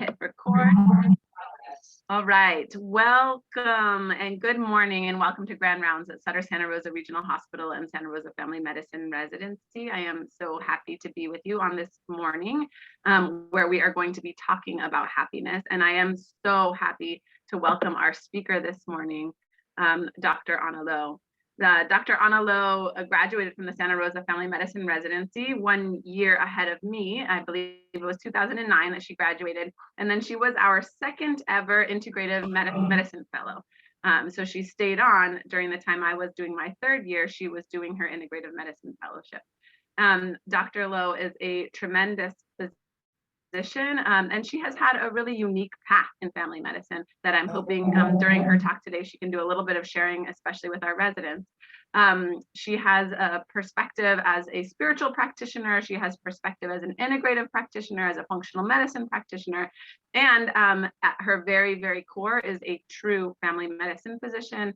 hit record. All right, welcome and good morning and welcome to Grand Rounds at Sutter Santa Rosa Regional Hospital and Santa Rosa Family Medicine Residency. I am so happy to be with you on this morning where we are going to be talking about happiness. And I am so happy to welcome our speaker this morning, Dr. Onna Lo. Dr. Onna Lo graduated from the Santa Rosa Family Medicine Residency 1 year ahead of me. I believe it was 2009 that she graduated. And then she was our second ever integrative medicine fellow. So she stayed on during the time I was doing my third year. She was doing her integrative medicine fellowship. Dr. Lo is a tremendous physician, and she has had a really unique path in family medicine that I'm hoping during her talk today she can do a little bit of sharing, especially with our residents. She has a perspective as a spiritual practitioner. She has perspective as an integrative practitioner, as a functional medicine practitioner, and at her very, very core is a true family medicine physician,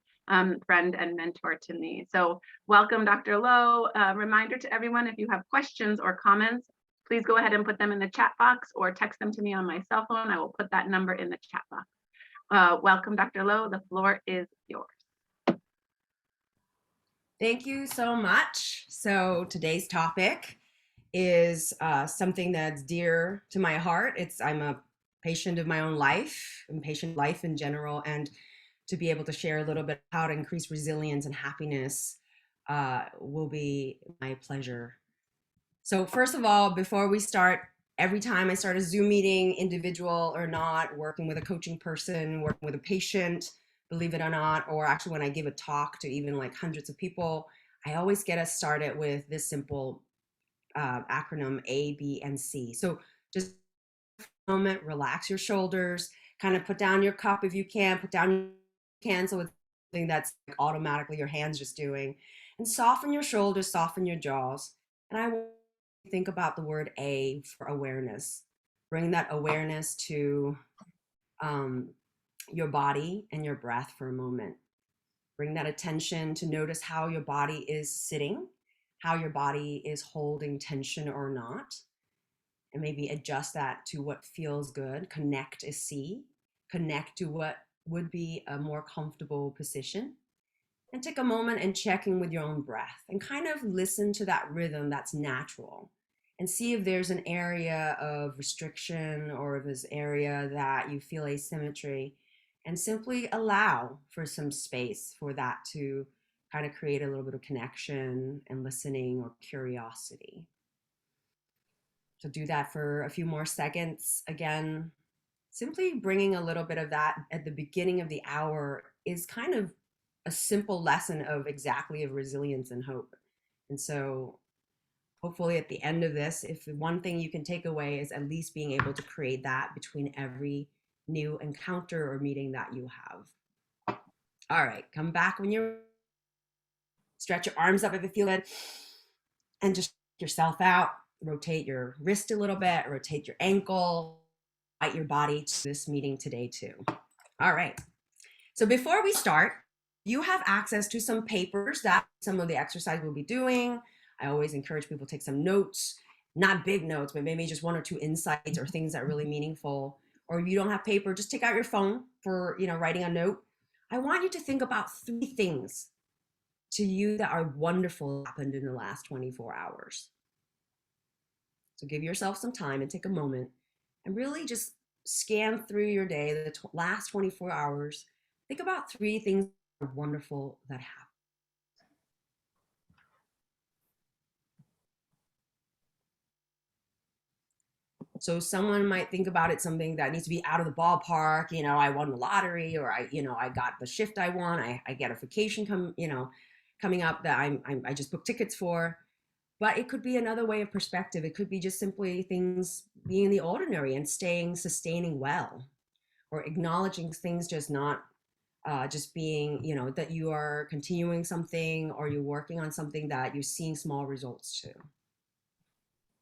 friend and mentor to me. So welcome, Dr. Lo. Reminder to everyone, if you have questions or comments, please go ahead and put them in the chat box or text them to me on my cell phone. I will put that number in the chat box. Welcome, Dr. Lo. The floor is yours. Thank you so much. So today's topic is something that's dear to my heart. I'm a patient of my own life and patient life in general, and to be able to share a little bit how to increase resilience and happiness will be my pleasure. So first of all, before we start, every time I start a Zoom meeting, individual or not, working with a coaching person, working with a patient, believe it or not, or actually when I give a talk to even like hundreds of people, I always get us started with this simple acronym A, B, and C. So just a moment, relax your shoulders, kind of put down your cup if you can, put down your cancel with something that's like automatically your hands just doing, and soften your shoulders, soften your jaws. And I want to think about the word A for awareness. Bring that awareness to your body and your breath for a moment. Bring that attention to notice how your body is sitting, how your body is holding tension or not, and maybe adjust that to what feels good. Connect is C. Connect to what would be a more comfortable position. And take a moment and check in with your own breath and kind of listen to that rhythm that's natural and see if there's an area of restriction or if there's an area that you feel asymmetry, and simply allow for some space for that to kind of create a little bit of connection and listening or curiosity. So do that for a few more seconds. Again, simply bringing a little bit of that at the beginning of the hour is kind of a simple lesson of exactly of resilience and hope. And so hopefully at the end of this, if one thing you can take away is at least being able to create that between every new encounter or meeting that you have. All right, come back when you're, stretch your arms up if you feel it, and just yourself out. Rotate your wrist a little bit, rotate your ankle, invite your body to this meeting today too. All right, so before we start, you have access to some papers that some of the exercise we'll be doing. I always encourage people to take some notes, not big notes, but maybe just one or two insights or things that are really meaningful. Or if you don't have paper, just take out your phone for writing a note. I want you to think about 3 things to you that are wonderful happened in the last 24 hours. So give yourself some time and take a moment and really just scan through your day, the last 24 hours. Think about 3 things that are wonderful that happened. So someone might think about it something that needs to be out of the ballpark. I won the lottery, or I got the shift I want. I get a vacation coming up that I just booked tickets for. But it could be another way of perspective. It could be just simply things being in the ordinary and sustaining well, or acknowledging things just not just being, that you are continuing something or you're working on something that you're seeing small results to.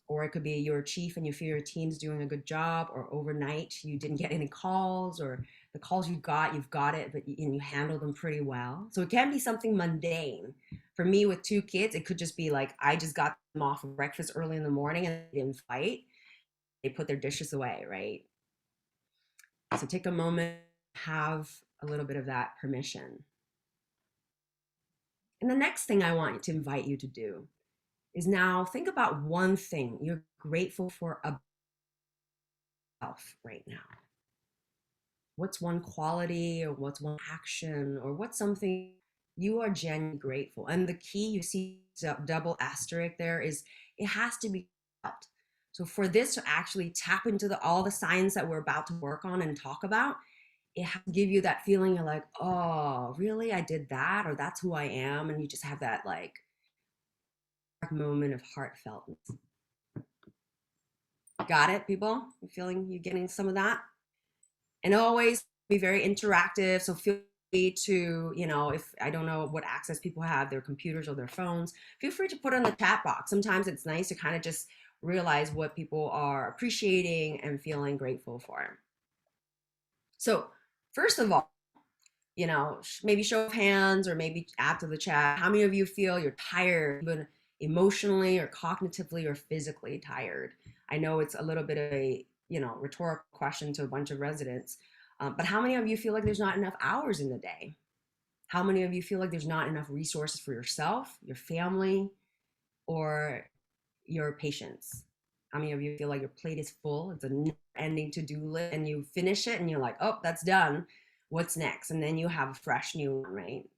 Or it could be you're a chief and you feel your team's doing a good job, or overnight you didn't get any calls, or the calls you've got it, but you handle them pretty well. So it can be something mundane. For me with 2 kids, it could just be like, I just got them off of breakfast early in the morning and they didn't fight. They put their dishes away, right? So take a moment, have a little bit of that permission. And the next thing I want to invite you to do is now think about one thing you're grateful for about yourself right now. What's one quality or what's one action or what's something you are genuinely grateful? And the key, you see double asterisk there, is it has to be felt. So for this to actually tap into all the science that we're about to work on and talk about, it has to give you that feeling you're like, oh, really? I did that, or that's who I am. And you just have that like moment of heartfeltness. Got it, people? You getting some of that? And always be very interactive. So feel free to, if I don't know what access people have, their computers or their phones, feel free to put in the chat box. Sometimes it's nice to kind of just realize what people are appreciating and feeling grateful for. So first of all, maybe show of hands or maybe after the chat, how many of you feel you're tired, even emotionally or cognitively or physically tired? I know it's a little bit of a, rhetorical question to a bunch of residents, but how many of you feel like there's not enough hours in the day? How many of you feel like there's not enough resources for yourself, your family, or your patients? How many of you feel like your plate is full? It's a never-ending to-do list, and you finish it and you're like, oh, that's done. What's next? And then you have a fresh new one, right?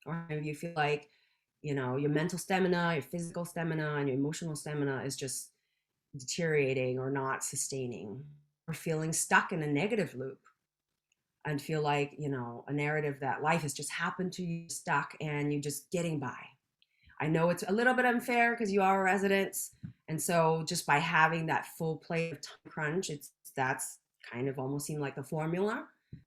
Or how many of you feel like, your mental stamina, your physical stamina, and your emotional stamina is just deteriorating or not sustaining, or feeling stuck in a negative loop and feel like, a narrative that life has just happened to you, stuck, and you're just getting by. I know it's a little bit unfair because you are residents, and so just by having that full plate of time crunch, that's kind of almost seemed like the formula.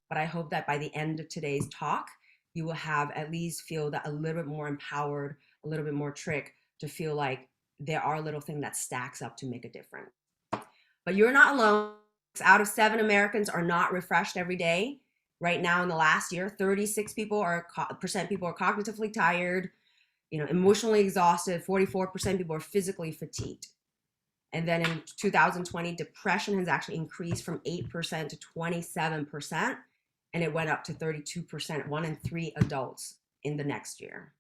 But I hope that by the end of today's talk, you will have at least feel that a little bit more empowered, a little bit more trick to feel like there are little things that stacks up to make a difference. But you're not alone. 6 out of 7 Americans are not refreshed every day. Right now in the last year, 36% people are cognitively tired, emotionally exhausted, 44% people are physically fatigued. And then in 2020, depression has actually increased from 8% to 27%, and it went up to 32%, 1 in 3 adults in the next year.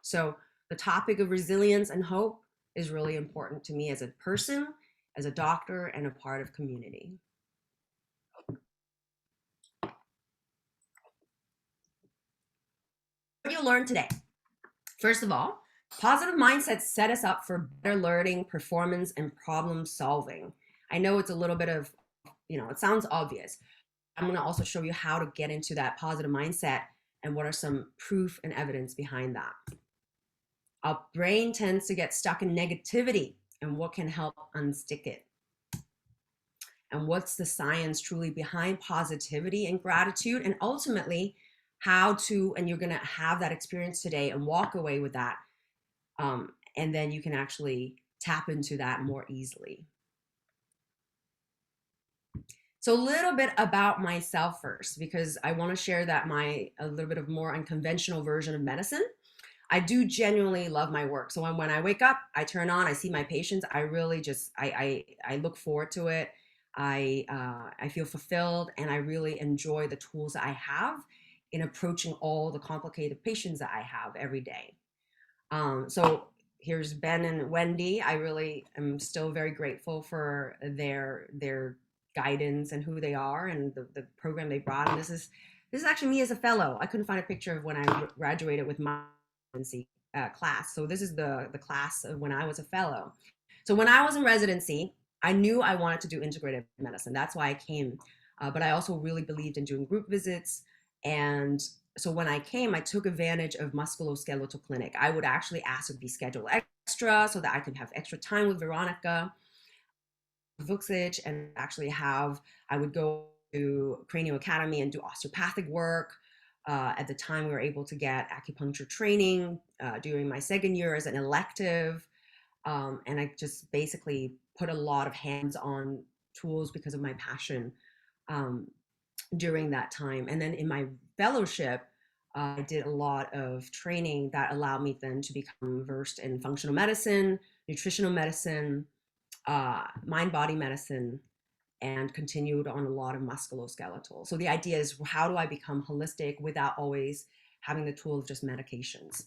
So the topic of resilience and hope is really important to me as a person, as a doctor, and a part of community. What you learned today? First of all, positive mindsets set us up for better learning, performance, and problem solving. I know it's a little bit of, it sounds obvious. I'm going to also show you how to get into that positive mindset and what are some proof and evidence behind that. Our brain tends to get stuck in negativity, and what can help unstick it? And what's the science truly behind positivity and gratitude? And ultimately, how to, and you're going to have that experience today and walk away with that. And then you can actually tap into that more easily. So a little bit about myself first, because I want to share that a little bit of more unconventional version of medicine. I do genuinely love my work. So when I wake up, I turn on, I see my patients. I really just, I look forward to it. I feel fulfilled, and I really enjoy the tools that I have in approaching all the complicated patients that I have every day. So here's Ben and Wendy. I really am still very grateful for their guidance and who they are and the program they brought. And this is actually me as a fellow. I couldn't find a picture of when I graduated with my residency class. So this is the class of when I was a fellow. So when I was in residency, I knew I wanted to do integrative medicine. That's why I came. But I also really believed in doing group visits. And so when I came, I took advantage of musculoskeletal clinic. I would actually ask to be scheduled extra so that I could have extra time with Veronica Vuxic, and actually I would go to Cranial Academy and do osteopathic work. At the time, we were able to get acupuncture training during my second year as an elective. And I just basically put a lot of hands-on tools because of my passion during that time. And then in my fellowship, I did a lot of training that allowed me then to become versed in functional medicine, nutritional medicine, mind-body medicine, and continued on a lot of musculoskeletal. So the idea is, how do I become holistic without always having the tool of just medications?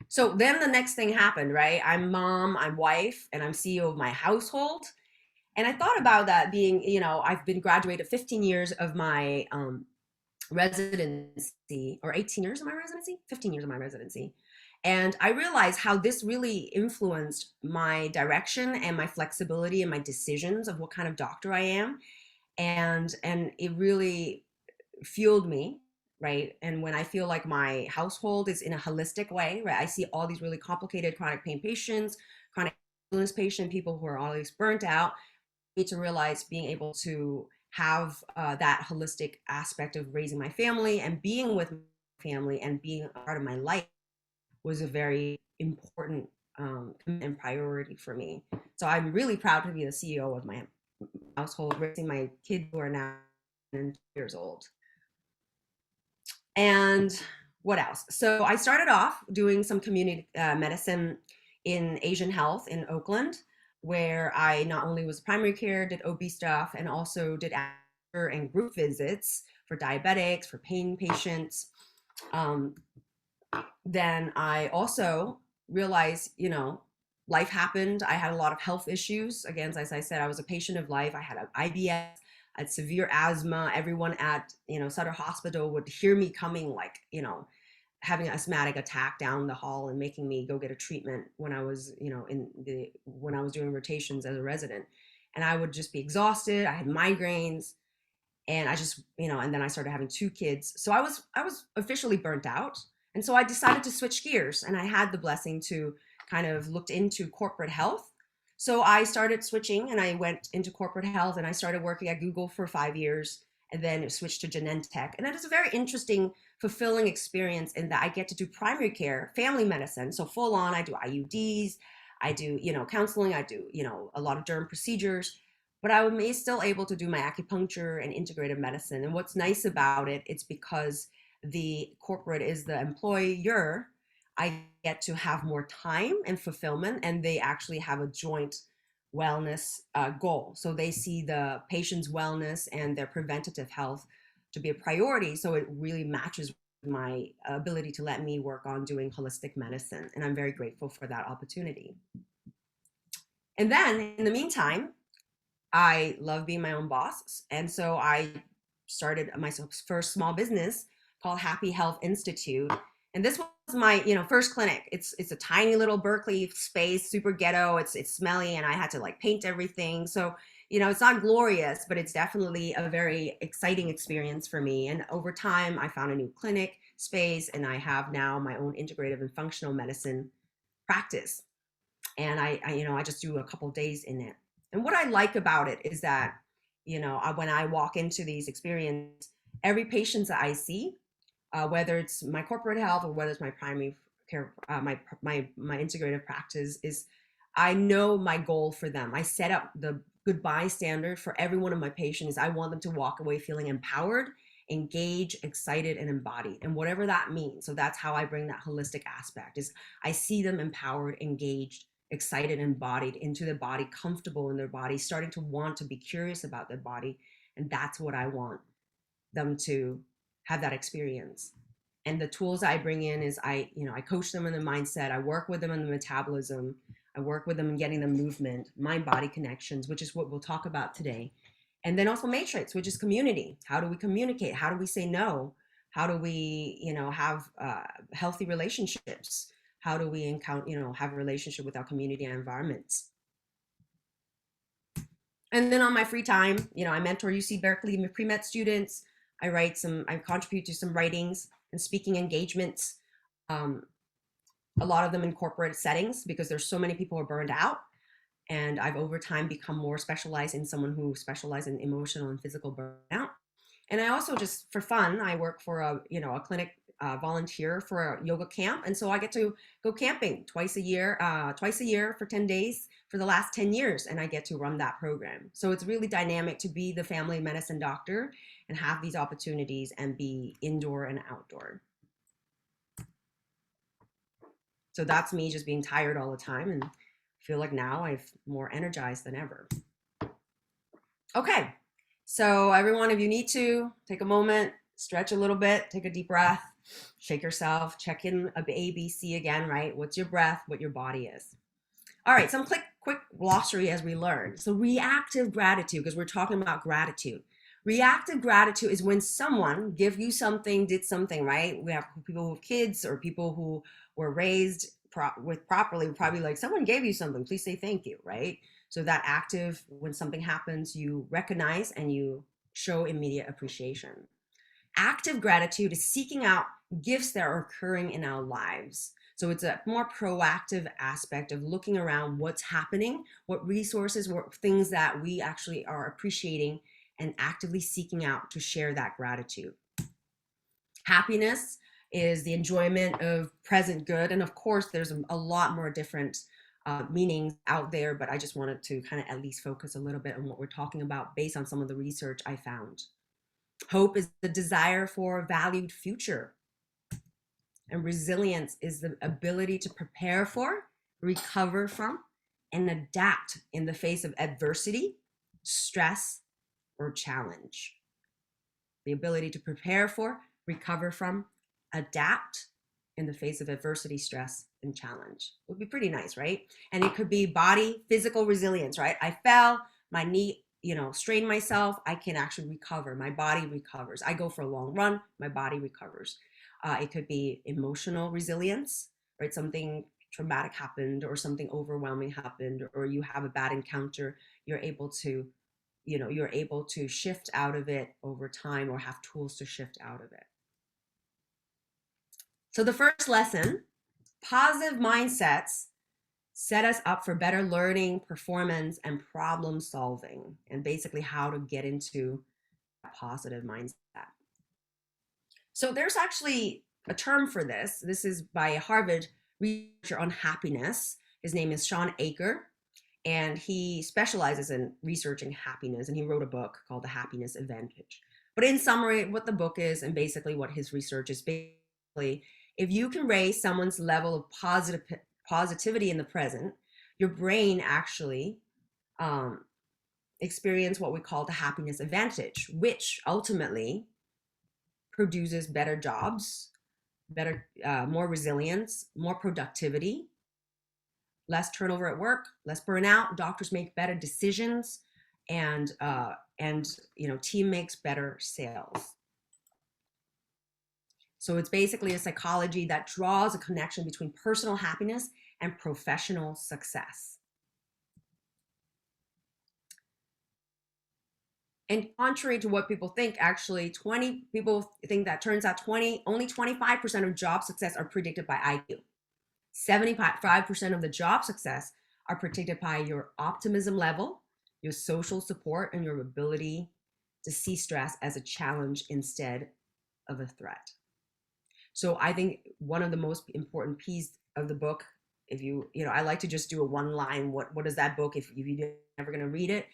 So then the next thing happened, right? I'm mom, I'm wife, and I'm CEO of my household. And I thought about that being, I've been graduated 15 years of my residency, or 18 years of my residency, 15 years of my residency. And I realized how this really influenced my direction and my flexibility and my decisions of what kind of doctor I am. And it really fueled me, right? And when I feel like my household is in a holistic way, right? I see all these really complicated chronic pain patients, chronic illness patients, people who are always burnt out. I need to realize being able to have that holistic aspect of raising my family and being with my family and being a part of my life was a very important and priority for me. So I'm really proud to be the CEO of my household, raising my kids who are now years old. And what else? So I started off doing some community medicine in Asian Health in Oakland, where I not only was primary care, did OB stuff, and also did after and group visits for diabetics, for pain patients. Um, then I also realized, life happened. I had a lot of health issues. Again, as I said, I was a patient of life. I had an IBS, I had severe asthma. Everyone at, Sutter Hospital would hear me coming, like, having an asthmatic attack down the hall and making me go get a treatment when I was, when I was doing rotations as a resident. And I would just be exhausted. I had migraines, and I just, and then I started having two kids. So I was officially burnt out. And so I decided to switch gears, and I had the blessing to kind of looked into corporate health. So I started switching, and I went into corporate health, and I started working at Google for 5 years, and then switched to Genentech. And that is a very interesting, fulfilling experience in that I get to do primary care, family medicine. So full on, I do IUDs, I do, counseling, I do, a lot of derm procedures, but I was still able to do my acupuncture and integrative medicine. And what's nice about it, it's because the corporate is the employer, I get to have more time and fulfillment, and they actually have a joint wellness goal. So they see the patient's wellness and their preventative health to be a priority. So it really matches my ability to let me work on doing holistic medicine. And I'm very grateful for that opportunity. And then in the meantime, I love being my own boss. And so I started my first small business called Happy Health Institute. And this was my, first clinic. It's a tiny little Berkeley space, super ghetto. It's smelly, and I had to like paint everything. So, it's not glorious, but it's definitely a very exciting experience for me. And over time, I found a new clinic space, and I have now my own integrative and functional medicine practice. And I just do a couple of days in it. And what I like about it is that, when I walk into these experiences, every patient that I see, whether it's my corporate health or whether it's my primary care, my integrative practice, is I know my goal for them. I set up the goodbye standard for every one of my patients. I want them to walk away feeling empowered, engaged, excited, and embodied, and whatever that means. So that's how I bring that holistic aspect. Is I see them empowered, engaged, excited, embodied into their body, comfortable in their body, starting to want to be curious about their body. And that's what I want them to have, that experience. And the tools I bring in is I coach them in the mindset, I work with them in the metabolism, I work with them in getting them movement, mind body connections, which is what we'll talk about today. And then also matrix, which is community. How do we communicate? How do we say no? How do we, have healthy relationships? How do we encounter, have a relationship with our community and environments? And then on my free time, I mentor UC Berkeley pre-med students. I contribute to some writings and speaking engagements. A lot of them in corporate settings because there's so many people who are burned out. And I've over time become more specialized in someone who specializes in emotional and physical burnout. And I also, just for fun, I work for a clinic, volunteer for a yoga camp. And so I get to go camping twice a year for 10 days for the last 10 years. And I get to run that program. So it's really dynamic to be the family medicine doctor and have these opportunities and be indoor and outdoor. So that's me just being tired all the time and feel like now I'm more energized than ever. Okay, so everyone, if you need to, take a moment, stretch a little bit, take a deep breath, shake yourself, check in ABC again, right? What's your breath, what your body is. All right, some quick glossary as we learn. So reactive gratitude, because we're talking about gratitude. Reactive gratitude is when someone give you something, did something, right? We have people with kids or people who were raised with properly, probably like someone gave you something, please say thank you, right? So that active, when something happens, you recognize and you show immediate appreciation. Active gratitude is seeking out gifts that are occurring in our lives. So it's a more proactive aspect of looking around what's happening, what resources, what things that we actually are appreciating and actively seeking out to share that gratitude. Happiness is the enjoyment of present good. And of course, there's a lot more different meanings out there, but I just wanted to kind of at least focus a little bit on what we're talking about based on some of the research I found. Hope is the desire for a valued future. And resilience is the ability to prepare for, recover from, and adapt in the face of adversity, stress, or challenge. The ability to prepare for, recover from, adapt in the face of adversity, stress, and challenge. Would be pretty nice, right? And it could be body, physical resilience, right? I fell, my knee, strained myself, I can actually recover. My body recovers. I go for a long run, my body recovers. It could be emotional resilience, right? Something traumatic happened or something overwhelming happened, or you have a bad encounter, you're able to shift out of it over time or have tools to shift out of it. So the first lesson, positive mindsets set us up for better learning, performance, and problem solving, and basically how to get into a positive mindset. So there's actually a term for this. This is by a Harvard researcher on happiness. His name is Sean Aker, and he specializes in researching happiness, and he wrote a book called The Happiness Advantage. But in summary, what the book is and basically what his research is, basically, if you can raise someone's level of positivity in the present, your brain actually experience what we call the happiness advantage, which ultimately produces better jobs, more resilience, more productivity, less turnover at work, less burnout. Doctors make better decisions, and team makes better sales. So it's basically a psychology that draws a connection between personal happiness and professional success. And contrary to what people think, actually, people think that turns out only 25% of job success are predicted by IQ. 75% of the job success are predicted by your optimism level, your social support, and your ability to see stress as a challenge instead of a threat. So I think one of the most important pieces of the book, if I like to just do a one line, what is that book if you're never going to read it,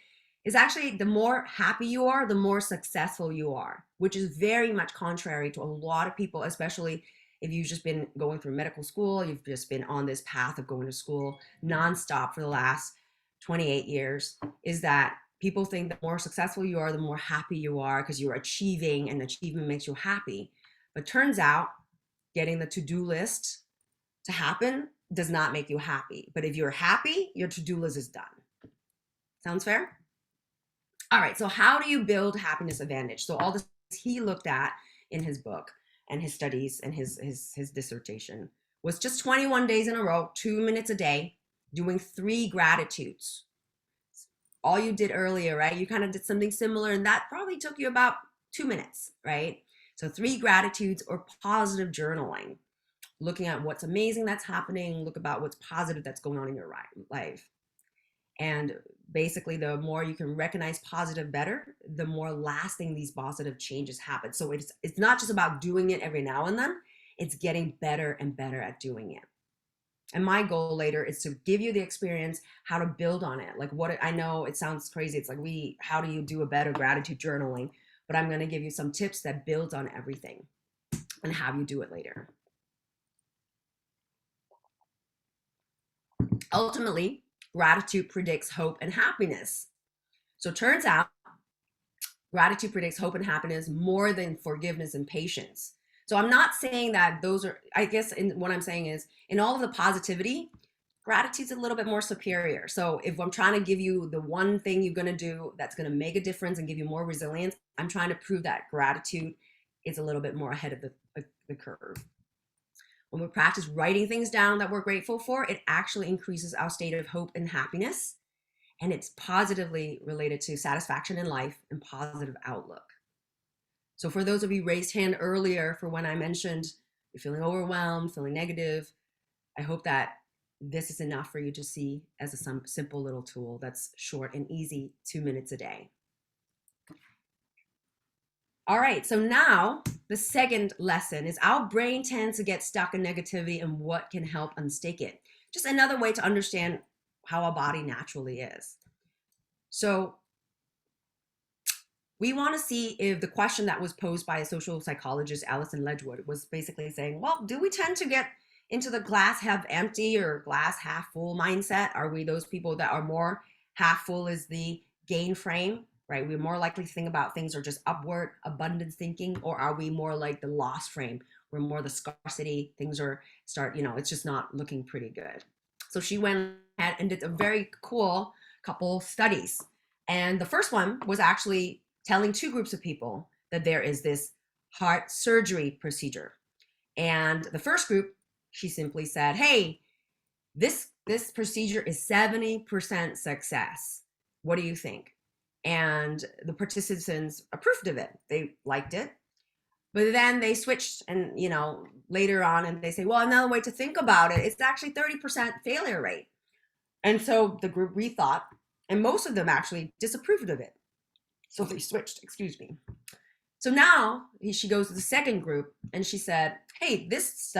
is actually the more happy you are, the more successful you are, which is very much contrary to a lot of people, especially if you've just been going through medical school, you've just been on this path of going to school nonstop for the last 28 years, is that people think the more successful you are, the more happy you are because you're achieving, and achievement makes you happy. But turns out getting the to-do list to happen does not make you happy. But if you're happy, your to-do list is done. Sounds fair? All right, so how do you build happiness advantage? So all this he looked at in his book and his studies and his dissertation was just 21 days in a row, 2 minutes a day, doing 3 gratitudes. All you did earlier, right? You kind of did something similar, and that probably took you about 2 minutes, right? So 3 gratitudes or positive journaling, looking at what's amazing that's happening, look about what's positive that's going on in your life. And basically, the more you can recognize positive better, the more lasting these positive changes happen. So it's not just about doing it every now and then, it's getting better and better at doing it. And my goal later is to give you the experience, how to build on it. Like I know it sounds crazy. It's like how do you do a better gratitude journaling? But I'm going to give you some tips that build on everything and have you do it later. Ultimately, gratitude predicts hope and happiness. So it turns out gratitude predicts hope and happiness more than forgiveness and patience. So I'm not saying that those are, I guess what I'm saying is in all of the positivity, gratitude's a little bit more superior. So if I'm trying to give you the one thing you're going to do that's going to make a difference and give you more resilience, I'm trying to prove that gratitude is a little bit more ahead of the curve. When we practice writing things down that we're grateful for, it actually increases our state of hope and happiness. And it's positively related to satisfaction in life and positive outlook. So for those of you raised hand earlier for when I mentioned you're feeling overwhelmed, feeling negative, I hope that this is enough for you to see as a simple little tool that's short and easy, 2 minutes a day. All right, so now the second lesson is our brain tends to get stuck in negativity and what can help unstick it. Just another way to understand how our body naturally is. So we want to see if the question that was posed by a social psychologist, Alison Ledgewood, was basically saying, well, do we tend to get into the glass half empty or glass half full mindset? Are we those people that are more half full is the gain frame, right? We're more likely to think about things are just upward abundance thinking, or are we more like the loss frame? We're more the scarcity, things are it's just not looking pretty good. So she went ahead and did a very cool couple studies. And the first one was actually telling two groups of people that there is this heart surgery procedure. And the first group, she simply said, hey, this procedure is 70% success. What do you think? And the participants approved of it. They liked it. But then they switched and, later on, and they say, well, another way to think about it, it's actually 30% failure rate. And so the group rethought, and most of them actually disapproved of it. So they switched, excuse me. So now she goes to the second group and she said, hey, this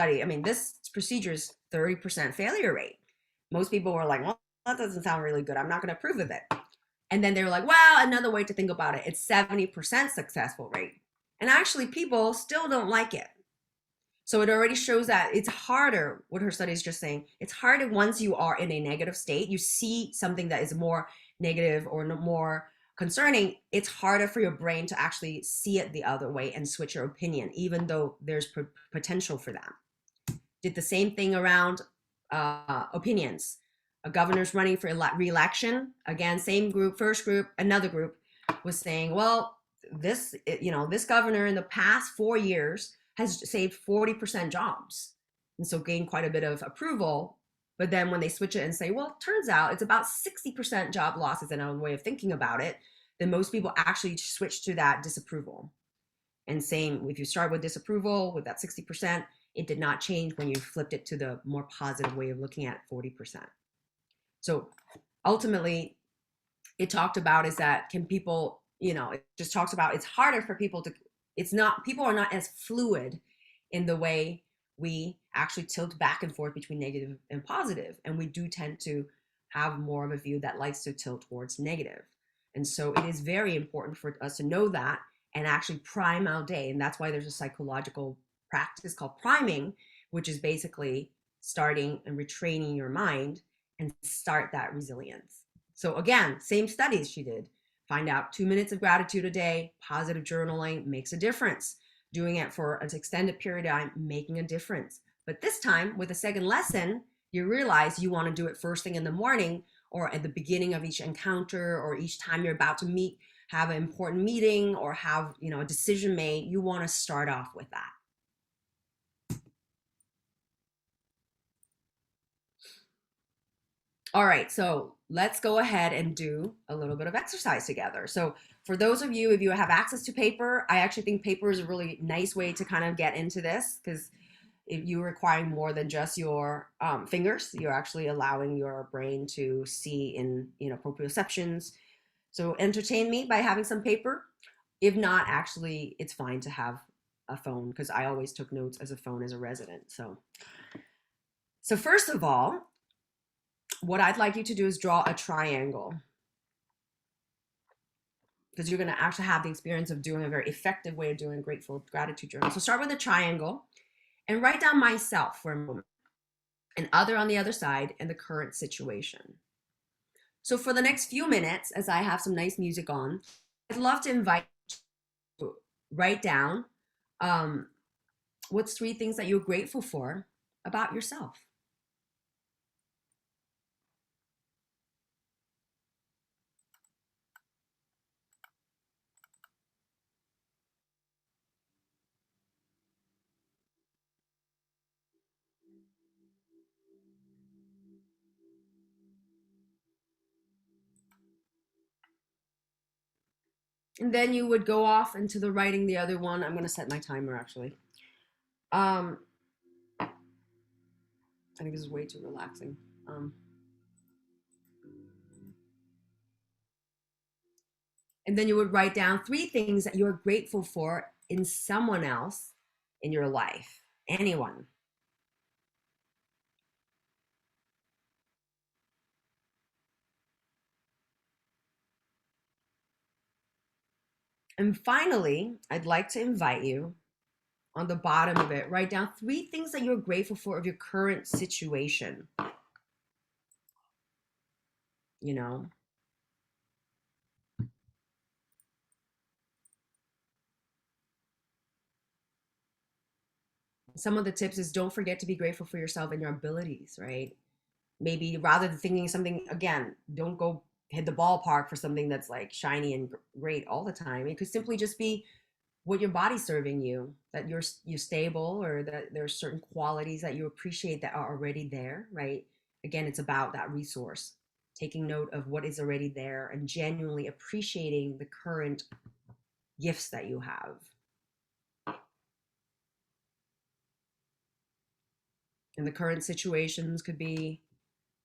procedure is 30% failure rate. Most people were like, well, that doesn't sound really good. I'm not going to approve of it. And then they were like, well, another way to think about it, it's 70% successful rate. And actually people still don't like it. So it already shows that it's harder, what her study is just saying, it's harder once you are in a negative state, you see something that is more negative or more concerning, it's harder for your brain to actually see it the other way and switch your opinion, even though there's potential for that. Did the same thing around opinions. A governor's running for re-election. Again, same group, first group, another group was saying, well, this governor in the past 4 years has saved 40% jobs. And so gained quite a bit of approval. But then when they switch it and say, well, it turns out it's about 60% job losses in a way of thinking about it, then most people actually switch to that disapproval. And same, if you start with disapproval with that 60%, it did not change when you flipped it to the more positive way of looking at 40%. So ultimately, it talked about is that can people, it just talks about it's harder for people to, people are not as fluid in the way we actually tilt back and forth between negative and positive. And we do tend to have more of a view that likes to tilt towards negative. And so it is very important for us to know that and actually prime our day. And that's why there's a psychological practice called priming, which is basically starting and retraining your mind and start that resilience. So again, same studies she did. Find out 2 minutes of gratitude a day, positive journaling makes a difference. Doing it for an extended period of time, making a difference. But this time with the second lesson, you realize you want to do it first thing in the morning or at the beginning of each encounter or each time you're about to have an important meeting or have, a decision made, you want to start off with that. All right, so let's go ahead and do a little bit of exercise together. So for those of you, if you have access to paper, I actually think paper is a really nice way to kind of get into this because if you're requiring more than just your fingers, you're actually allowing your brain to see in proprioceptions. So entertain me by having some paper. If not, actually, it's fine to have a phone because I always took notes as a phone as a resident. So first of all, what I'd like you to do is draw a triangle because you're going to actually have the experience of doing a very effective way of doing gratitude journal. So start with a triangle and write down myself for a moment and other on the other side and the current situation. So for the next few minutes, as I have some nice music on, I'd love to invite you to write down um, what's three things that you're grateful for about yourself. And then you would go off into the writing the other one. I'm going to set my timer actually. I think this is way too relaxing. Um, and then you would write down three things that you're grateful for in someone else in your life, anyone. And finally, I'd like to invite you on the bottom of it, write down three things that you're grateful for of your current situation. You know, some of the tips is don't forget to be grateful for yourself and your abilities, right? Maybe rather than thinking something, again, don't go hit the ballpark for something that's like shiny and great all the time. It could simply just be what your body's serving you, that you're stable, or that there's certain qualities that you appreciate that are already there, right? Again, it's about that resource, taking note of what is already there and genuinely appreciating the current gifts that you have. And the current situations could be,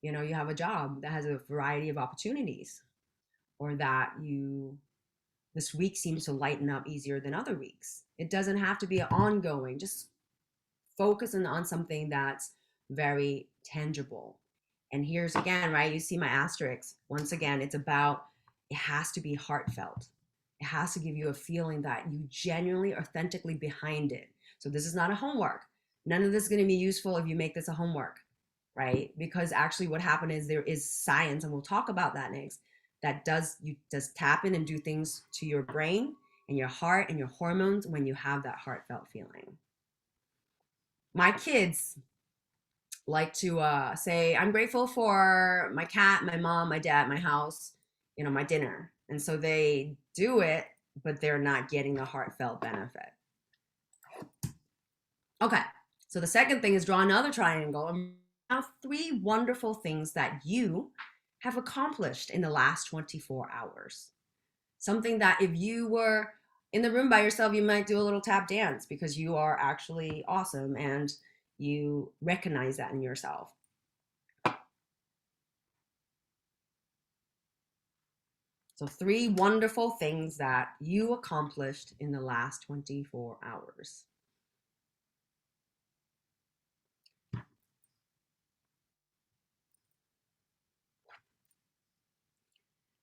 you have a job that has a variety of opportunities, or that you this week seems to lighten up easier than other weeks. It doesn't have to be ongoing. Just focus on something that's very tangible. And here's again, right? You see my asterisks. Once again, it's about, it has to be heartfelt. It has to give you a feeling that you genuinely, authentically behind it. So this is not a homework. None of this is going to be useful if you make this a homework, right? Because actually what happened is there is science, and we'll talk about that next, that you just tap in and do things to your brain and your heart and your hormones when you have that heartfelt feeling. My kids like to say, I'm grateful for my cat, my mom, my dad, my house, my dinner. And so they do it, but they're not getting the heartfelt benefit. Okay, so the second thing is draw another triangle and now three wonderful things that you have accomplished in the last 24 hours. Something that if you were in the room by yourself, you might do a little tap dance because you are actually awesome and you recognize that in yourself. So, three wonderful things that you accomplished in the last 24 hours.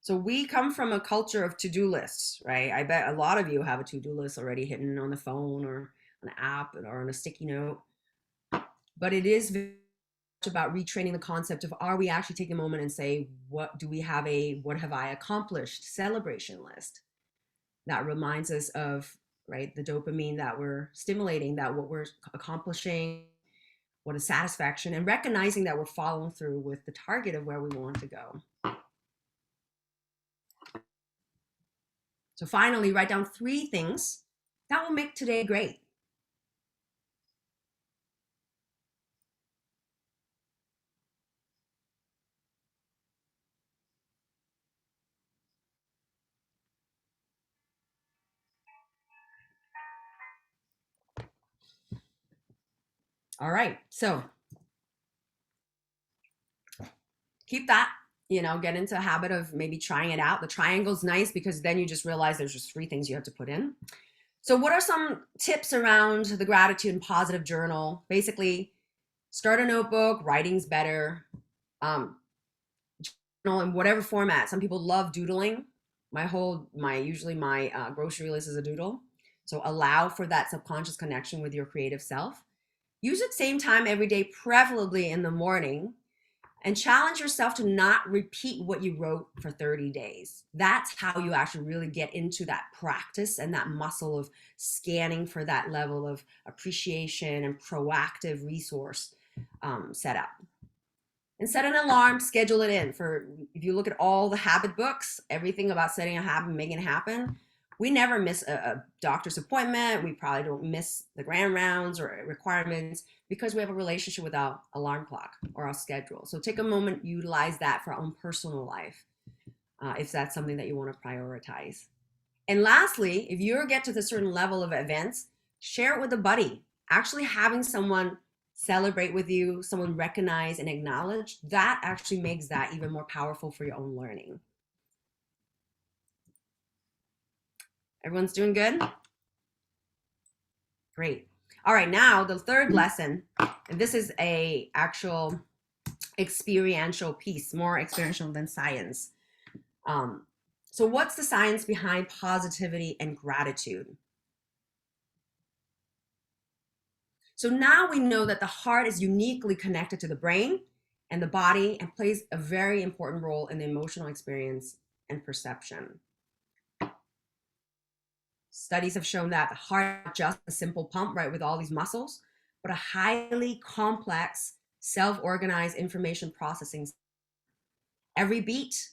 So, we come from a culture of to do lists, right? I bet a lot of you have a to do list already hidden on the phone or an app or on a sticky note. But it is very much about retraining the concept of, are we actually taking a moment and say, what have I accomplished celebration list that reminds us of, right, the dopamine that we're stimulating, that what we're accomplishing, what is satisfaction, and recognizing that we're following through with the target of where we want to go. So finally, write down three things that will make today great. All right, so keep that, get into a habit of maybe trying it out. The triangle's nice because then you just realize there's just three things you have to put in. So what are some tips around the gratitude and positive journal? Basically, start a notebook. Writing's better. Journal in whatever format. Some people love doodling. Usually my grocery list is a doodle. So allow for that subconscious connection with your creative self. Use it same time every day, preferably in the morning. And challenge yourself to not repeat what you wrote for 30 days. That's how you actually really get into that practice and that muscle of scanning for that level of appreciation and proactive resource setup. And set an alarm, schedule it in. For if you look at all the habit books, everything about setting a habit and making it happen, we never miss a doctor's appointment. We probably don't miss the grand rounds or requirements because we have a relationship with our alarm clock or our schedule. So take a moment, utilize that for our own personal life, if that's something that you want to prioritize. And lastly, if you get to the certain level of events, share it with a buddy. Actually having someone celebrate with you, someone recognize and acknowledge, that actually makes that even more powerful for your own learning. Everyone's doing good? Great. All right, now the third lesson, and this is a actual experiential piece, more experiential than science. So what's the science behind positivity and gratitude? So now we know that the heart is uniquely connected to the brain and the body and plays a very important role in the emotional experience and perception. Studies have shown that the heart is not just a simple pump, right, with all these muscles, but a highly complex, self-organized information processing. Every beat,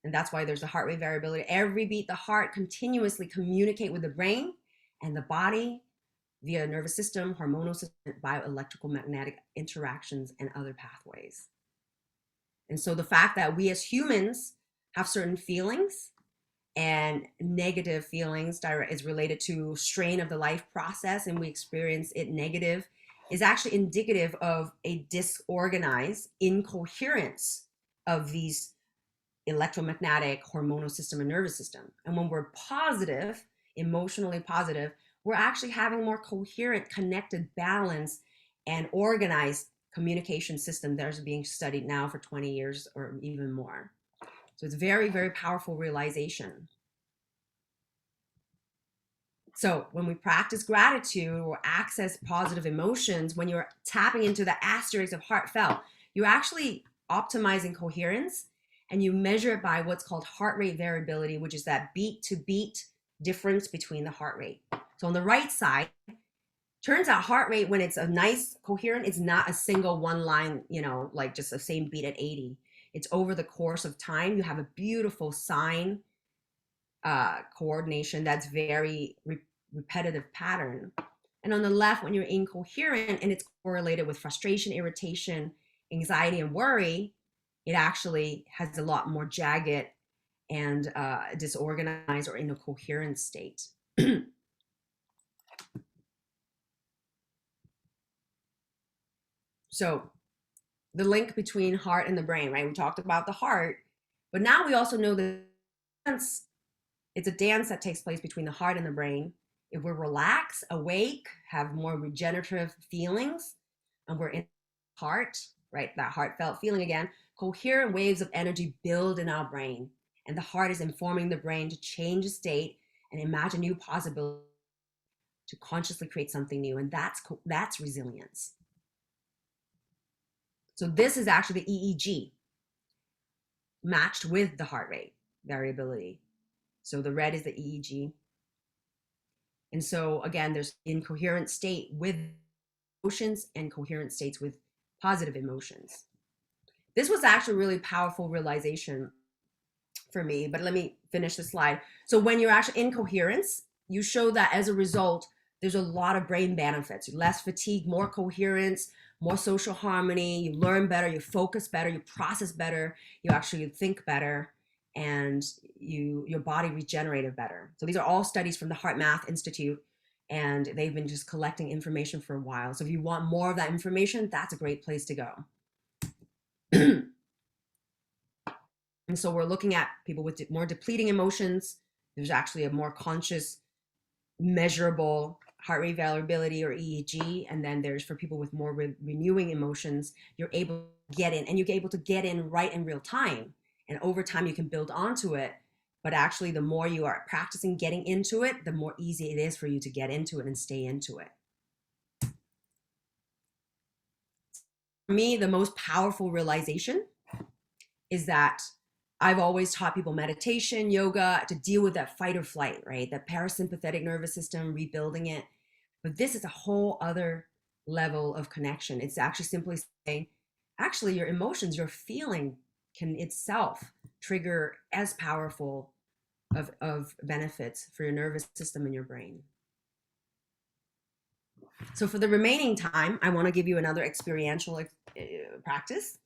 and that's why there's a heart rate variability, every beat, the heart continuously communicate with the brain and the body via nervous system, hormonal system, bioelectrical magnetic interactions, and other pathways. And so the fact that we as humans have certain feelings, and negative feelings is related to strain of the life process, and we experience it negative, is actually indicative of a disorganized incoherence of these electromagnetic, hormonal system, and nervous system. And when we're positive, emotionally positive, we're actually having more coherent, connected, balanced, and organized communication system that is being studied now for 20 years or even more. So it's very, very powerful realization. So when we practice gratitude or access positive emotions, when you're tapping into the asterisks of heartfelt, you're actually optimizing coherence, and you measure it by what's called heart rate variability, which is that beat to beat difference between the heart rate. So on the right side, turns out heart rate, when it's a nice coherent, it's not a single one line, like just the same beat at 80. It's over the course of time. You have a beautiful sine coordination that's very repetitive pattern. And on the left, when you're incoherent and it's correlated with frustration, irritation, anxiety, and worry, it actually has a lot more jagged and disorganized or in a coherent state. So the link between heart and the brain, right? We talked about the heart, but now we also know that it's a dance that takes place between the heart and the brain. If we're relaxed, awake, have more regenerative feelings, and we're in the heart, right? That heartfelt feeling again, coherent waves of energy build in our brain. And the heart is informing the brain to change the state and imagine new possibilities, to consciously create something new. And that's resilience. So this is actually the EEG matched with the heart rate variability. So the red is the EEG. And so again, there's incoherent state with emotions and coherent states with positive emotions. This was actually a really powerful realization for me, but let me finish the slide. So when you're actually in coherence, you show that as a result, there's a lot of brain benefits: less fatigue, more coherence, more social harmony, you learn better, you focus better, you process better, you actually think better, and your body regenerated better. So these are all studies from the Heart Math Institute, and they've been just collecting information for a while. So if you want more of that information, that's a great place to go. And so we're looking at people with more depleting emotions. There's actually a more conscious, measurable heart rate variability or EEG. And then there's for people with more renewing emotions, you're able to get in, and you're able to get in right in real time. And over time, you can build onto it. But actually, the more you are practicing getting into it, the more easy it is for you to get into it and stay into it. For me, the most powerful realization is that I've always taught people meditation, yoga to deal with that fight or flight, right? That parasympathetic nervous system, rebuilding it. But this is a whole other level of connection. It's actually simply saying, actually, your emotions, your feeling can itself trigger as powerful of benefits for your nervous system and your brain. So for the remaining time, I want to give you another experiential practice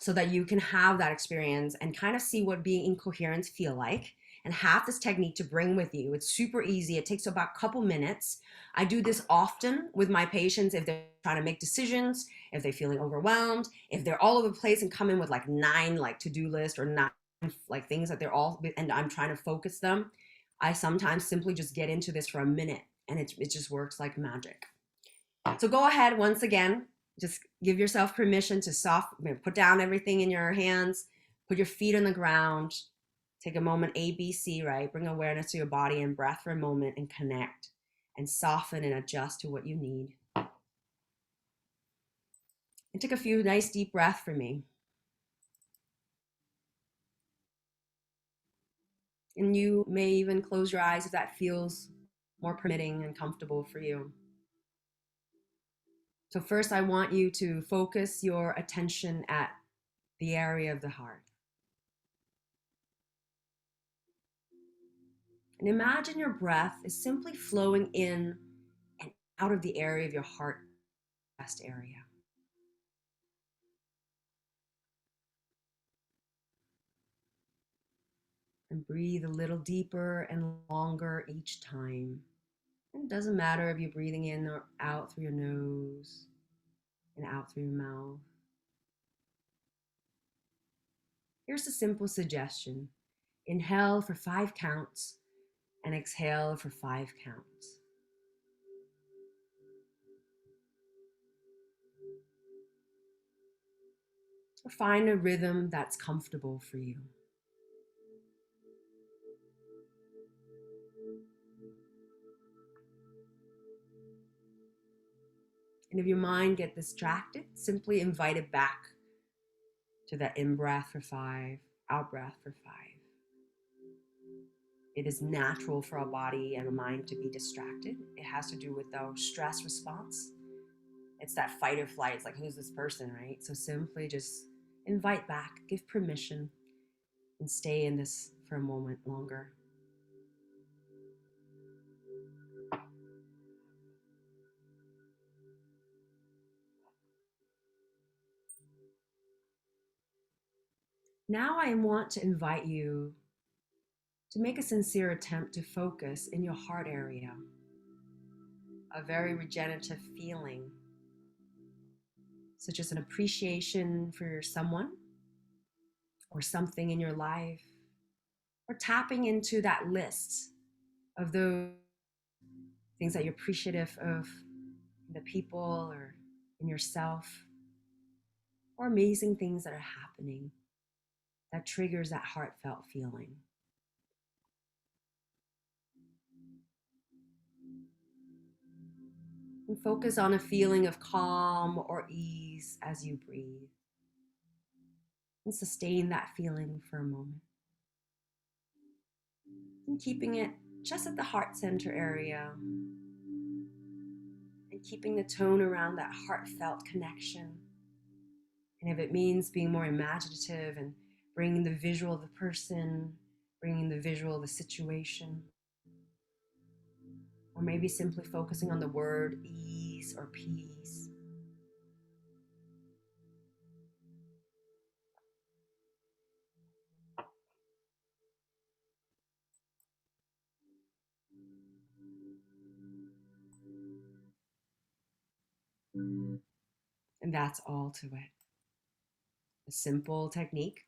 so that you can have that experience and kind of see what being in coherence feel like and have this technique to bring with you. It's super easy. It takes about a couple minutes. I do this often with my patients if they're trying to make decisions, if they're feeling overwhelmed, if they're all over the place and come in with like 9 like to-do list or 9 like things that they're all, and I'm trying to focus them. I sometimes simply just get into this for a minute and it just works like magic. So go ahead once again, just give yourself permission to put down everything in your hands, put your feet on the ground, take a moment, ABC, right? Bring awareness to your body and breath for a moment and connect and soften and adjust to what you need. And take a few nice deep breaths for me. And you may even close your eyes if that feels more permitting and comfortable for you. So first, I want you to focus your attention at the area of the heart. And imagine your breath is simply flowing in and out of the area of your heart, chest area. And breathe a little deeper and longer each time. And it doesn't matter if you're breathing in or out through your nose and out through your mouth. Here's a simple suggestion. Inhale for 5 counts and exhale for 5 counts. Or find a rhythm that's comfortable for you. And if your mind gets distracted, simply invite it back to that in-breath for 5, out-breath for 5. It is natural for our body and our mind to be distracted. It has to do with our stress response. It's that fight or flight. It's like, who's this person, right? So simply just invite back, give permission, and stay in this for a moment longer. Now I want to invite you to make a sincere attempt to focus in your heart area, a very regenerative feeling, such as an appreciation for someone or something in your life, or tapping into that list of those things that you're appreciative of in the people or in yourself, or amazing things that are happening that triggers that heartfelt feeling. And focus on a feeling of calm or ease as you breathe. And sustain that feeling for a moment. And keeping it just at the heart center area. And keeping the tone around that heartfelt connection. And if it means being more imaginative and bringing the visual of the person, bringing the visual of the situation, or maybe simply focusing on the word ease or peace. And that's all to it. A simple technique.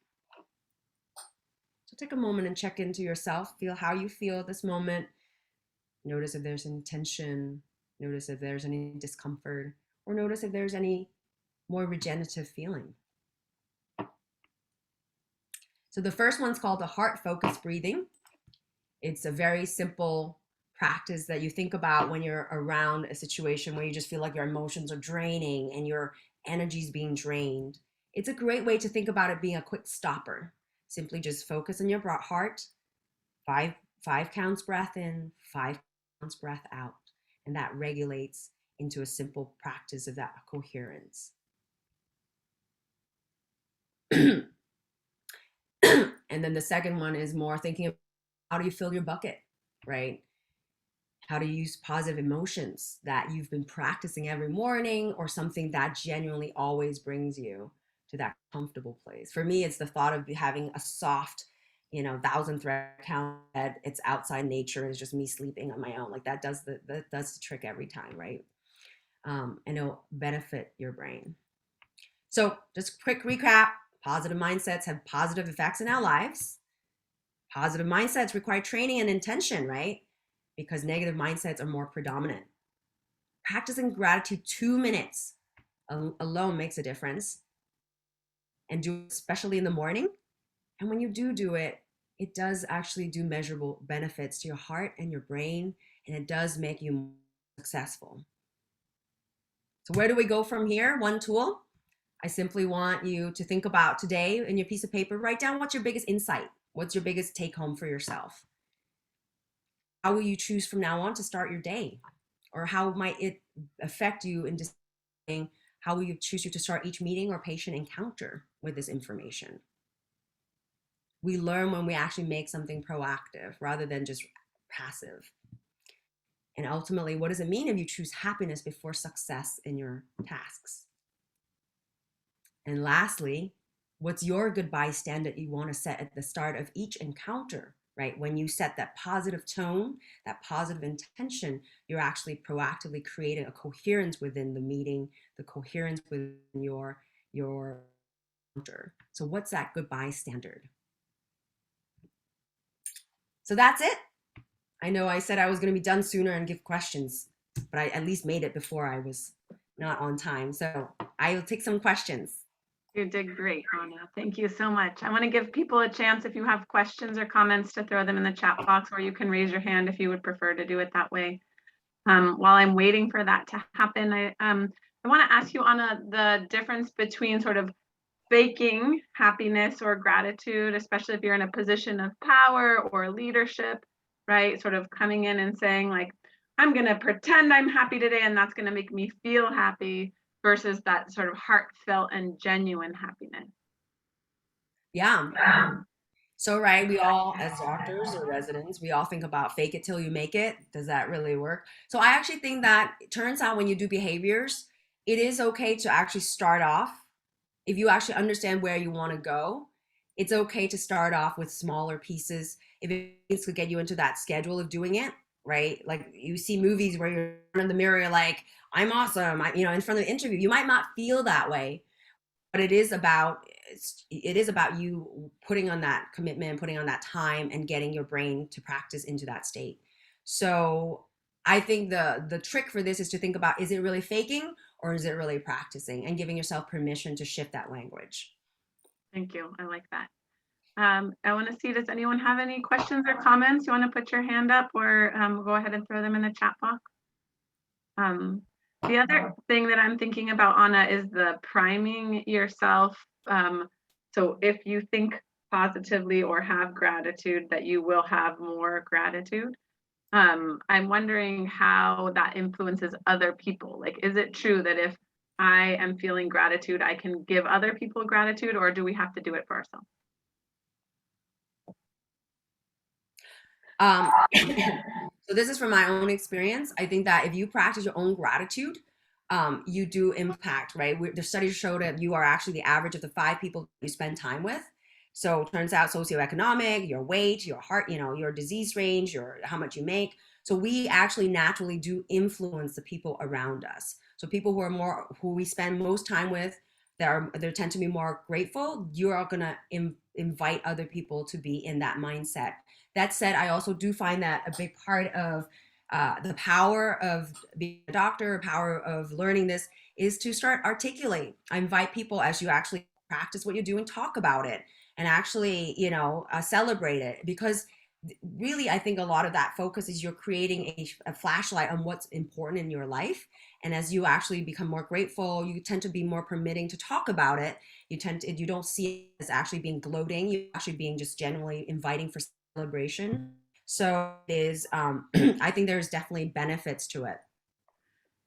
So take a moment and check into yourself. Feel how you feel at this moment. Notice if there's any tension. Notice if there's any discomfort. Or notice if there's any more regenerative feeling. So the first one's called the heart focused breathing. It's a very simple practice that you think about when you're around a situation where you just feel like your emotions are draining and your energy is being drained. It's a great way to think about it being a quick stopper. Simply just focus on your heart, five, 5 counts breath in, 5 counts breath out. And that regulates into a simple practice of that coherence. And then the second one is more thinking of how do you fill your bucket, right? How to use positive emotions that you've been practicing every morning, or something that genuinely always brings you to that comfortable place. For me, it's the thought of having a soft, 1,000 thread count that it's outside nature, is just me sleeping on my own. Like that does the trick every time, right? And it'll benefit your brain. So just quick recap: positive mindsets have positive effects in our lives. Positive mindsets require training and intention, right? Because negative mindsets are more predominant. Practicing gratitude 2 minutes alone makes a difference, and do it especially in the morning. And when you do it, it does actually do measurable benefits to your heart and your brain, and it does make you more successful. So where do we go from here? One tool. I simply want you to think about today in your piece of paper, write down what's your biggest insight. What's your biggest take home for yourself? How will you choose from now on to start your day? Or how might it affect you in deciding how will you choose to start each meeting or patient encounter with this information? We learn when we actually make something proactive rather than just passive. And ultimately, what does it mean if you choose happiness before success in your tasks? And lastly, what's your goodbye standard you want to set at the start of each encounter, right? When you set that positive tone, that positive intention, you're actually proactively creating a coherence within the meeting, the coherence within your encounter. So what's that goodbye standard? So that's it. I know I said I was going to be done sooner and give questions, but I at least made it before I was not on time. So I will take some questions. You did great, Onna. Thank you so much. I want to give people a chance, if you have questions or comments, to throw them in the chat box, or you can raise your hand if you would prefer to do it that way. While I'm waiting for that to happen, I want to ask you, Onna, the difference between sort of faking happiness or gratitude, especially if you're in a position of power or leadership, right? Sort of coming in and saying like, I'm going to pretend I'm happy today and that's going to make me feel happy, versus that sort of heartfelt and genuine happiness. Yeah. So, right, we all, as doctors or residents, we all think about fake it till you make it. Does that really work? So, I actually think that it turns out when you do behaviors, it is okay to actually start off. If you actually understand where you want to go, it's okay to start off with smaller pieces. If it needs to get you into that schedule of doing it, right? Like you see movies where you're in the mirror, you're like, I'm awesome. In front of the interview, you might not feel that way, but it is about you putting on that commitment, putting on that time, and getting your brain to practice into that state. So I think the trick for this is to think about, is it really faking or is it really practicing, and giving yourself permission to shift that language. Thank you. I like that. I want to see, does anyone have any questions or comments? You want to put your hand up, or go ahead and throw them in the chat box. The other thing that I'm thinking about, Onna, is the priming yourself. So if you think positively or have gratitude, that you will have more gratitude. I'm wondering how that influences other people. Like, is it true that if I am feeling gratitude, I can give other people gratitude, or do we have to do it for ourselves? So this is from my own experience. I think that if you practice your own gratitude, you do impact, right? The studies show that you are actually the average of the 5 people you spend time with. So it turns out socioeconomic, your weight, your heart, your disease range, how much you make. So we actually naturally do influence the people around us. So people who we spend most time with, they tend to be more grateful. You are gonna invite other people to be in that mindset. That said, I also do find that a big part of the power of being a doctor, power of learning this, is to start articulate. I invite people, as you actually practice what you're doing, talk about it, and actually, celebrate it, because really, I think a lot of that focus is you're creating a flashlight on what's important in your life. And as you actually become more grateful, you tend to be more permitting to talk about it. You don't see it as actually being gloating, you actually being just generally inviting for celebration. So it is, I think there's definitely benefits to it.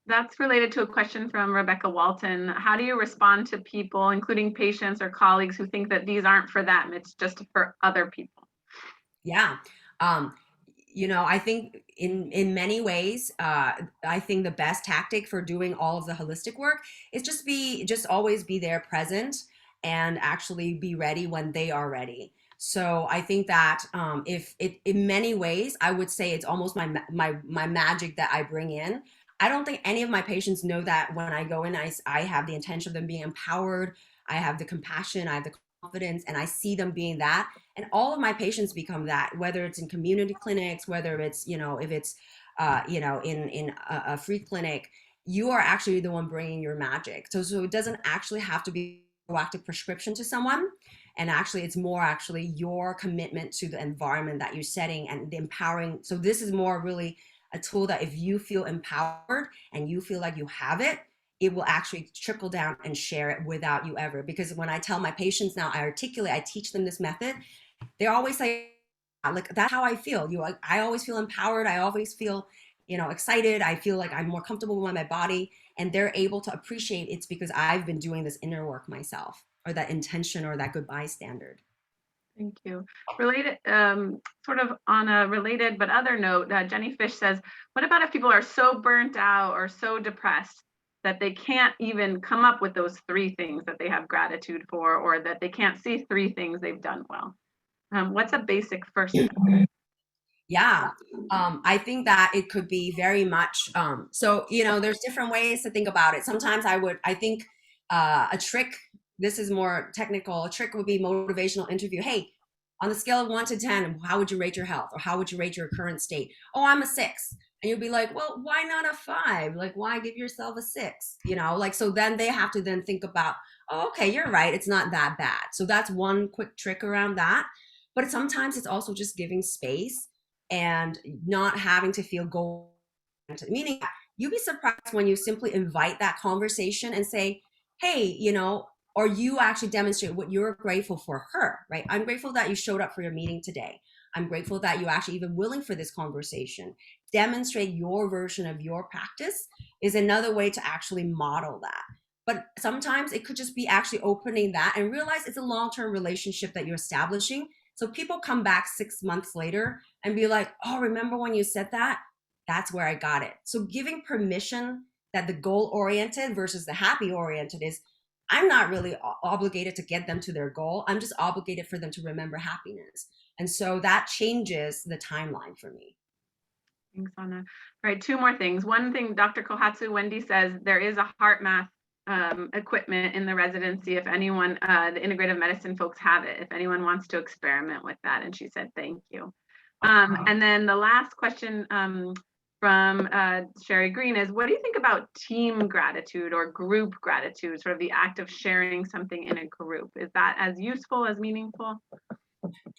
That's related to a question from Rebecca Walton. How do you respond to people, including patients or colleagues, who think that these aren't for them, it's just for other people? Yeah. Um, I think in many ways, I think the best tactic for doing all of the holistic work is just always be there present and actually be ready when they are ready. So I think that if it in many ways, I would say it's almost my magic that I bring in. I don't think any of my patients know that when I go in, I have the intention of them being empowered. I have the compassion, I have the confidence, and I see them being that, and all of my patients become that, whether it's in community clinics, whether it's if it's in a free clinic. You are actually the one bringing your magic, so it doesn't actually have to be a proactive prescription to someone, and actually it's more actually your commitment to the environment that you're setting and the empowering. So this is more really a tool that if you feel empowered and you feel like you have it, it will actually trickle down and share it without you ever. Because when I tell my patients now, I teach them this method, they always say, like, that's how I feel. I always feel empowered. I always feel, excited. I feel like I'm more comfortable with my body. And they're able to appreciate it's because I've been doing this inner work myself, or that intention, or that goodbye standard. Thank you. Related, sort of on a related but other note, Jenny Fish says, what about if people are so burnt out or so depressed that they can't even come up with those three things that they have gratitude for, or that they can't see three things they've done well? What's a basic first step? Yeah. I think that it could be very much, there's different ways to think about it. Sometimes I think a trick, this is more technical, a trick would be motivational interview. Hey, on the scale of 1 to 10, how would you rate your health? Or how would you rate your current state? Oh, I'm a 6. And you'll be like, well, why not a 5? Like, why give yourself a 6? So then they have to then think about, oh, okay, you're right. It's not that bad. So that's one quick trick around that. But sometimes it's also just giving space and not having to feel goal, meaning you'd be surprised when you simply invite that conversation and say, hey, or you actually demonstrate what you're grateful for her, right? I'm grateful that you showed up for your meeting today. I'm grateful that you actually even willing for this conversation. Demonstrate your version of your practice is another way to actually model that. But sometimes it could just be actually opening that and realize it's a long-term relationship that you're establishing. So people come back 6 months later and be like, oh, remember when you said that? That's where I got it. So giving permission that the goal oriented versus the happy oriented is, I'm not really obligated to get them to their goal. I'm just obligated for them to remember happiness. And so that changes the timeline for me. Thanks, Anna. All right, two more things. One thing, Dr. Kohatsu, Wendy says there is a heart math equipment in the residency. If anyone, the integrative medicine folks have it, if anyone wants to experiment with that. And she said, thank you. And then the last question from Sherry Green is, what do you think about team gratitude or group gratitude, sort of the act of sharing something in a group? Is that as useful, as meaningful?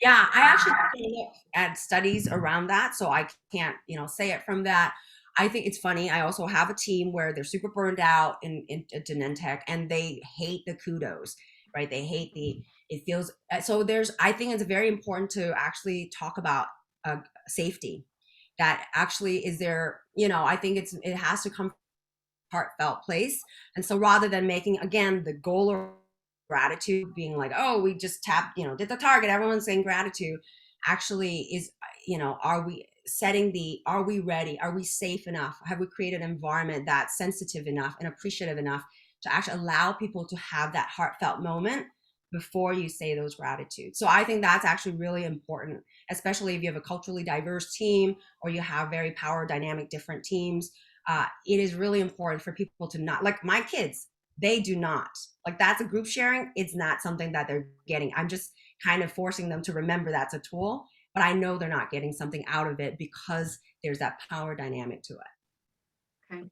Yeah, I actually look at studies around that, so I can't, say it from that. I think it's funny. I also have a team where they're super burned out in Genentech, and they hate the kudos, right? They hate it feels, so I think it's very important to actually talk about safety. That actually is there, I think it has to come from a heartfelt place. And so rather than making, again, the goal or gratitude being like, oh, we just tapped, did the target, everyone's saying gratitude, actually is, are we ready, are we safe enough, have we created an environment that's sensitive enough and appreciative enough to actually allow people to have that heartfelt moment before you say those gratitudes. So I think that's actually really important, especially if you have a culturally diverse team or you have very power dynamic different teams. It is really important for people to not, like my kids, they do not, like, that's a group sharing, it's not something that they're getting. I'm just kind of forcing them to remember that's a tool, but I know they're not getting something out of it because there's that power dynamic to it. Okay.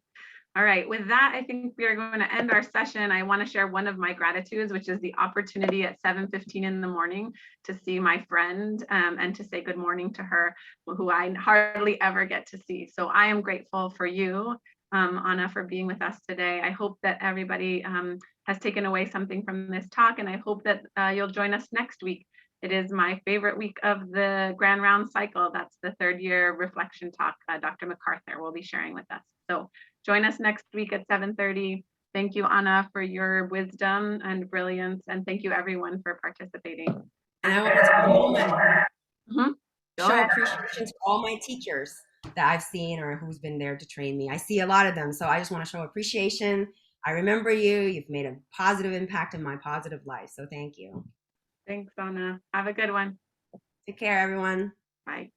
All right, with that, I think we are going to end our session. I want to share one of my gratitudes, which is the opportunity at 7:15 in the morning to see my friend and to say good morning to her, who I hardly ever get to see. So I am grateful for you, Onna, for being with us today. I hope that everybody has taken away something from this talk, and I hope that you'll join us next week. It is my favorite week of the Grand Round cycle. That's the third year reflection talk Dr. MacArthur will be sharing with us. So join us next week at 7:30. Thank you, Onna, for your wisdom and brilliance. And thank you, everyone, for participating. And I want to take a moment, Go show ahead. appreciation to all my teachers that I've seen or who's been there to train me. I see a lot of them, so I just want to show appreciation. I remember you. You've made a positive impact in my positive life, so thank you. Thanks, Onna. Have a good one. Take care, everyone. Bye.